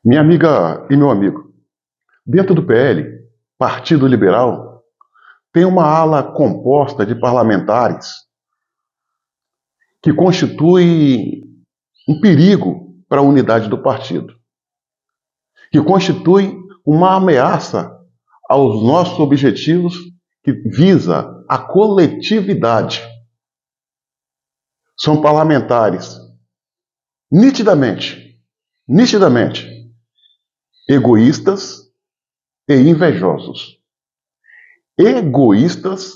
Minha amiga e meu amigo, dentro do PL, Partido Liberal, tem uma ala composta de parlamentares que constitui um perigo para a unidade do partido, que constitui uma ameaça aos nossos objetivos que visa a coletividade. São parlamentares nitidamente egoístas e invejosos. Egoístas,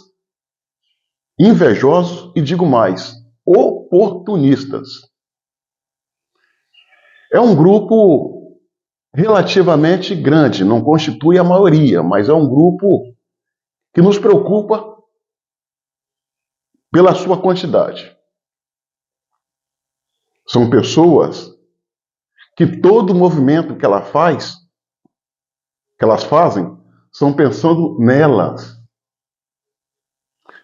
invejosos e digo mais, oportunistas. É um grupo relativamente grande, não constitui a maioria, mas é um grupo que nos preocupa pela sua quantidade. São pessoas que todo movimento que elas fazem, são pensando nelas.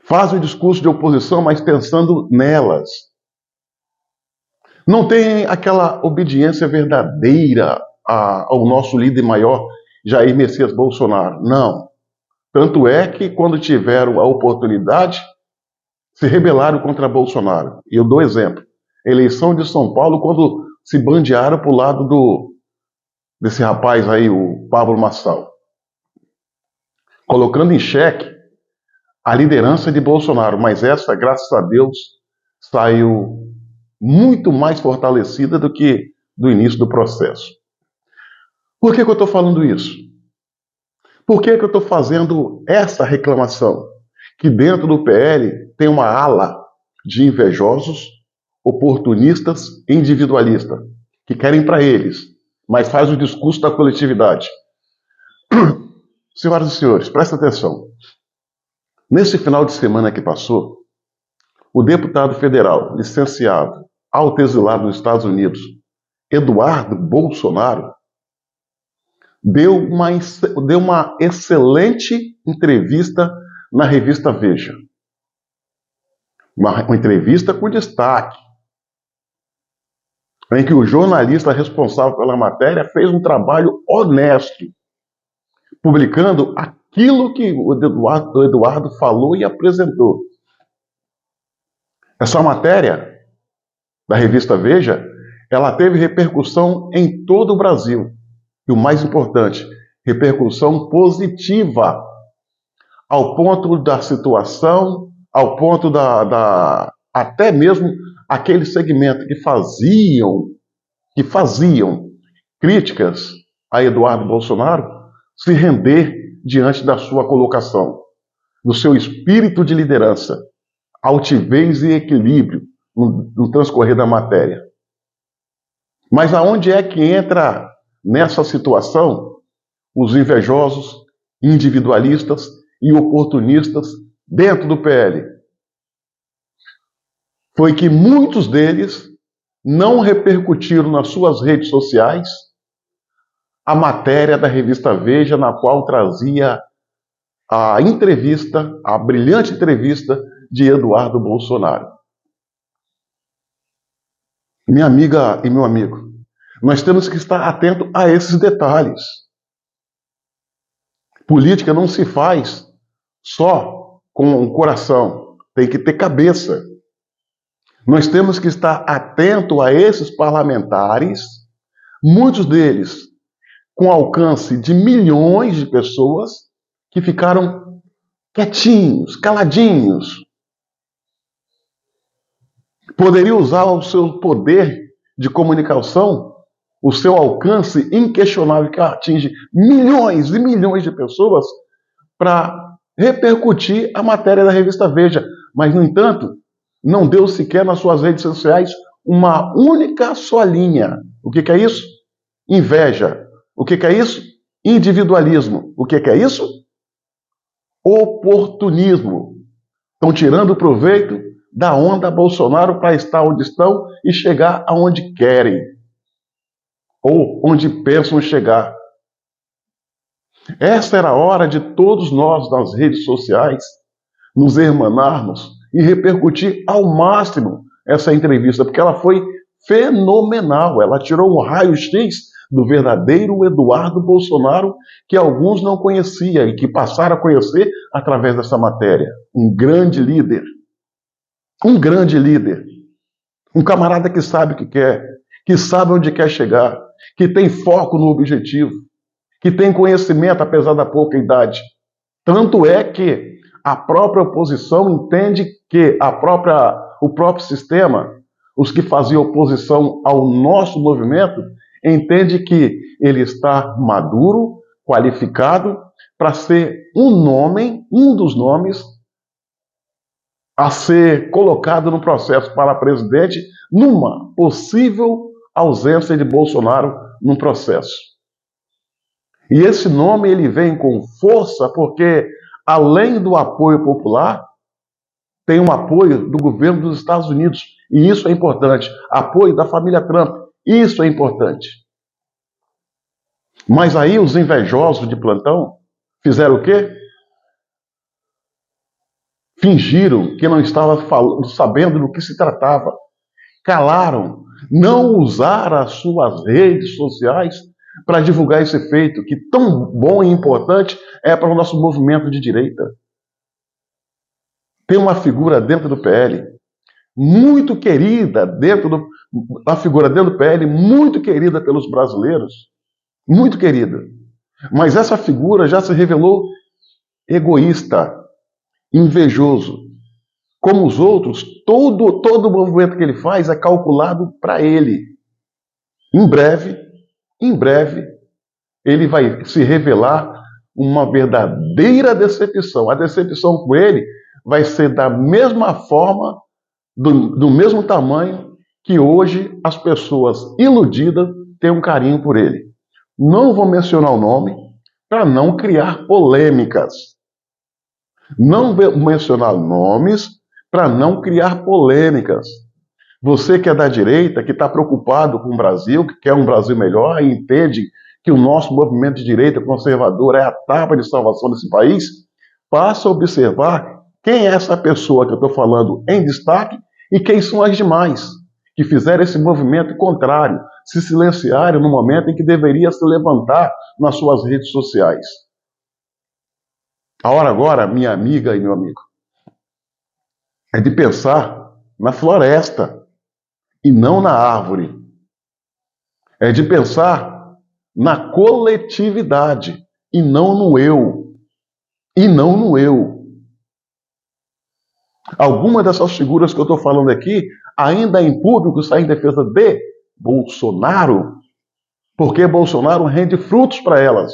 Fazem o discurso de oposição, mas pensando nelas. Não tem aquela obediência verdadeira ao nosso líder maior, Jair Messias Bolsonaro. Não. Tanto é que, quando tiveram a oportunidade, se rebelaram contra Bolsonaro. E eu dou exemplo. Eleição de São Paulo, quando se bandearam para o lado desse rapaz aí, o Pablo Marçal, colocando em xeque a liderança de Bolsonaro. Mas essa, graças a Deus, saiu muito mais fortalecida do que do início do processo. Por que eu estou falando isso? Por que eu estou fazendo essa reclamação? Que dentro do PL tem uma ala de invejosos, oportunistas e individualistas, que querem para eles, mas faz o discurso da coletividade. Senhoras e senhores, prestem atenção. Nesse final de semana que passou, o deputado federal, licenciado, autoexilado nos Estados Unidos, Eduardo Bolsonaro, deu uma excelente entrevista na revista Veja. Uma entrevista com destaque, em que o jornalista responsável pela matéria fez um trabalho honesto, publicando aquilo que o Eduardo falou e apresentou. Essa matéria da revista Veja, ela teve repercussão em todo o Brasil. E o mais importante, repercussão positiva, ao ponto da situação, ao ponto até mesmo aquele segmento que faziam críticas a Eduardo Bolsonaro se render diante da sua colocação, do seu espírito de liderança, altivez e equilíbrio no transcorrer da matéria. Mas aonde é que entra nessa situação os invejosos, individualistas e oportunistas dentro do PL? Foi que muitos deles não repercutiram nas suas redes sociais a matéria da revista Veja, na qual trazia a entrevista, a brilhante entrevista de Eduardo Bolsonaro. Minha amiga e meu amigo, nós temos que estar atento a esses detalhes. Política não se faz só com o coração, tem que ter cabeça. Nós temos que estar atento a esses parlamentares, muitos deles com alcance de milhões de pessoas que ficaram quietinhos, caladinhos. Poderia usar o seu poder de comunicação, o seu alcance inquestionável que atinge milhões e milhões de pessoas para repercutir a matéria da revista Veja. Mas, no entanto, não deu sequer nas suas redes sociais uma única só linha. O que é isso? Inveja. O que é isso? Individualismo. O que é isso? Oportunismo. Estão tirando proveito da onda Bolsonaro para estar onde estão e chegar aonde querem. Ou onde pensam chegar. Essa era a hora de todos nós, nas redes sociais, nos hermanarmos e repercutir ao máximo essa entrevista, porque ela foi fenomenal. Ela tirou um raio-x do verdadeiro Eduardo Bolsonaro, que alguns não conheciam e que passaram a conhecer através dessa matéria. Um grande líder. Um grande líder. Um camarada que sabe o que sabe onde quer chegar, que tem foco no objetivo, que tem conhecimento apesar da pouca idade. Tanto é que a própria oposição entende que o próprio sistema, os que faziam oposição ao nosso movimento, entende que ele está maduro, qualificado para ser um dos nomes a ser colocado no processo para presidente numa possível ausência de Bolsonaro no processo. E esse nome ele vem com força porque, além do apoio popular, tem um apoio do governo dos Estados Unidos. E isso é importante. Apoio da família Trump. Isso é importante. Mas aí os invejosos de plantão fizeram o quê? Fingiram que não estavam sabendo do que se tratava. Calaram. Não usaram as suas redes sociais para divulgar esse feito, que tão bom e importante é para o nosso movimento de direita. Tem uma figura dentro do PL, muito querida figura dentro do PL, muito querida pelos brasileiros, muito querida. Mas essa figura já se revelou egoísta, invejoso. Como os outros, todo o movimento que ele faz é calculado para ele. Em breve, ele vai se revelar uma verdadeira decepção. A decepção com ele vai ser da mesma forma, do mesmo tamanho que hoje as pessoas iludidas têm um carinho por ele. Não vou mencionar o nome para não criar polêmicas. Não vou mencionar nomes para não criar polêmicas. Você que é da direita, que está preocupado com o Brasil, que quer um Brasil melhor e entende que o nosso movimento de direita conservador é a tábua de salvação desse país, passa a observar quem é essa pessoa que eu estou falando em destaque e quem são as demais que fizeram esse movimento contrário, se silenciaram no momento em que deveria se levantar nas suas redes sociais. A hora agora, minha amiga e meu amigo, é de pensar na floresta e não na árvore. É de pensar na coletividade e não no eu. E não no eu. Alguma dessas figuras que eu estou falando aqui, ainda em público, saem em defesa de Bolsonaro, porque Bolsonaro rende frutos para elas.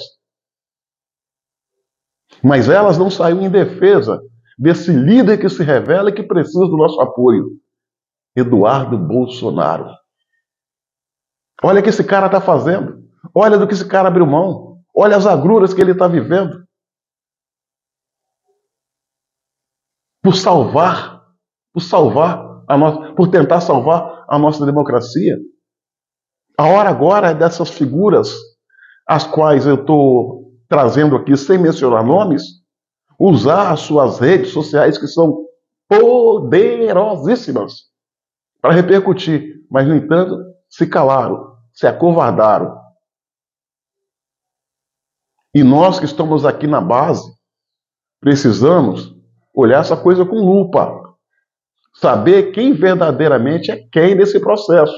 Mas elas não saíram em defesa desse líder que se revela e que precisa do nosso apoio. Eduardo Bolsonaro. Olha o que esse cara está fazendo. Olha do que esse cara abriu mão. Olha as agruras que ele está vivendo. Por tentar salvar a nossa democracia. A hora agora é dessas figuras, as quais eu estou trazendo aqui sem mencionar nomes, usar as suas redes sociais que são poderosíssimas para repercutir, mas no entanto se calaram, se acovardaram. E nós que estamos aqui na base precisamos olhar essa coisa com lupa, saber quem verdadeiramente é quem nesse processo.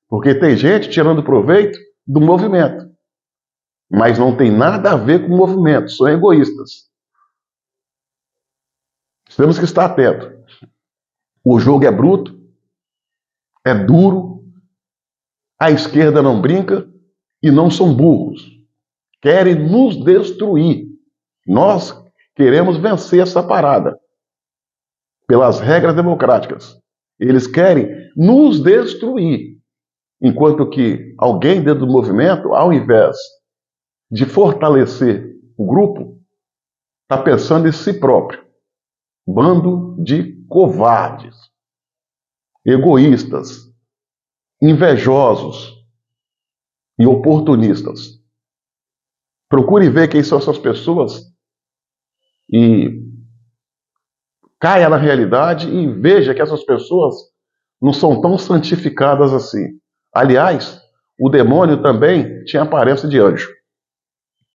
Porque tem gente tirando proveito do movimento, mas não tem nada a ver com o movimento, são egoístas. Temos que estar atentos. O jogo é bruto, é duro, a esquerda não brinca e não são burros. Querem nos destruir. Nós queremos vencer essa parada pelas regras democráticas. Eles querem nos destruir. Enquanto que alguém dentro do movimento, ao invés de fortalecer o grupo, está pensando em si próprio. Bando de covardes, egoístas, invejosos e oportunistas. Procure ver quem são essas pessoas e caia na realidade e veja que essas pessoas não são tão santificadas assim. Aliás, O demônio também tinha aparência de anjo.